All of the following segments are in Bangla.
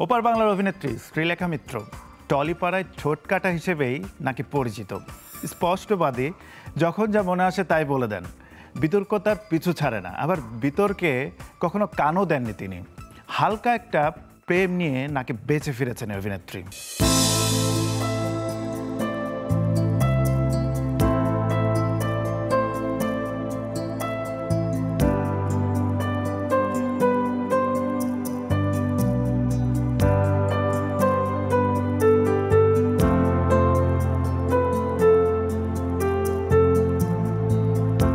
ওপার বাংলার অভিনেত্রী শ্রীলেখা মিত্র টলিপাড়ায় ঠোঁটকাটা হিসেবেই নাকি পরিচিত। স্পষ্টবাদী, যখন যা মনে আসে তাই বলে দেন। বিতর্ক তার পিছু ছাড়ে না, আবার বিতর্কে কখনো কানও দেননি তিনি। হালকা একটা প্রেম নিয়ে নাকি বেঁচে ফিরেছেন অভিনেত্রী।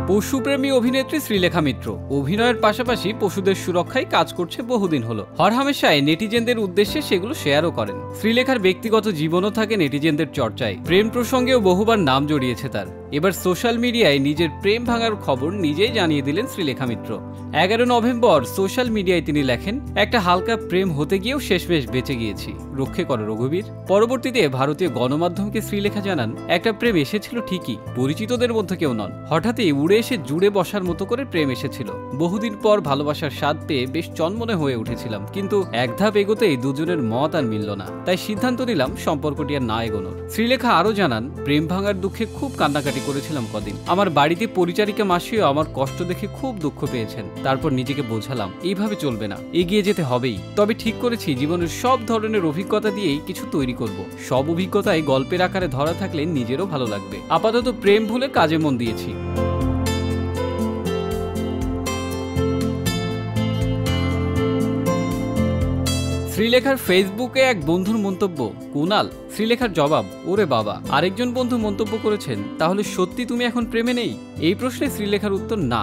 পশুপ্রেমী অভিনেত্রী শ্রীলেখা মিত্র অভিনয়ের পাশাপাশি পশুদের সুরক্ষায় কাজ করছে বহুদিন হলো। হরহামেশায় নেটিজেনদের উদ্দেশ্যে সেগুলো শেয়ারও করেন। শ্রীলেখার ব্যক্তিগত জীবনও থাকে নেটিজেনদের চর্চায়। প্রেম প্রসঙ্গেও বহুবার নাম জড়িয়েছে তার। এবার সোশ্যাল মিডিয়ায় নিজের প্রেম ভাঙার খবর নিজেই জানিয়ে দিলেন শ্রীলেখা মিত্র। 11 নভেম্বর সোশ্যাল মিডিয়ায় তিনি লেখেন, একটা হালকা প্রেম হতে গিয়েও শেষমেশ বেঁচে গিয়েছি, রক্ষে করো রঘুবীর। পরবর্তীতে ভারতীয় গণমাধ্যমকে শ্রীলেখা জানান, একটা প্রেম এসেছিল ঠিকই, পরিচিতদের মধ্যে কেউ নন। হঠাৎই উড়ে এসে জুড়ে বসার মতো করে প্রেম এসেছিল। বহুদিন পর ভালোবাসার স্বাদ পেয়ে বেশ চনমনে হয়ে উঠেছিলাম, কিন্তু এক ধাপ এগোতেই দুজনের মত আর মিলল না। তাই সিদ্ধান্ত নিলাম সম্পর্কটি আর না এগোনোর। শ্রীলেখা আরো জানান, প্রেম ভাঙার দুঃখে খুব কান্নাকাটি করেছিলাম কদিন। আমার বাড়িতে পরিচারিকা মাসিও আমার কষ্ট দেখে খুব দুঃখ পেয়েছেন। তারপর নিজেকে বোঝালাম, এইভাবে চলবে না, এগিয়ে যেতে হবেই। তবে ঠিক করেছি জীবনের সব ধরনের অভিজ্ঞতা দিয়েই কিছু তৈরি করব। সব অভিজ্ঞতাই গল্পের আকারে ধরা থাকলে নিজেরও ভালো লাগবে। আপাতত প্রেম ভুলে কাজে মন দিয়েছি। শ্রীলেখার ফেসবুকে এক বন্ধুর মন্তব্য, কুনাল। শ্রীলেখার জবাব, ওরে বাবা। আরেকজন বন্ধু মন্তব্য করেছেন, তাহলে সত্যি তুমি এখন প্রেমে নেই? এই প্রশ্নে শ্রীলেখার উত্তর, না,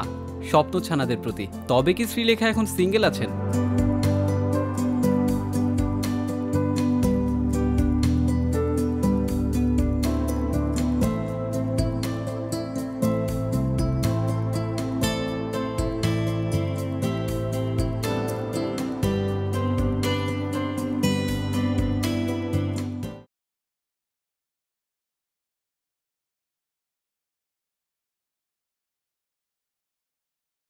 স্বপ্ন ছানাদের প্রতি। তবে কি শ্রীলেখা এখন সিঙ্গেল আছেন?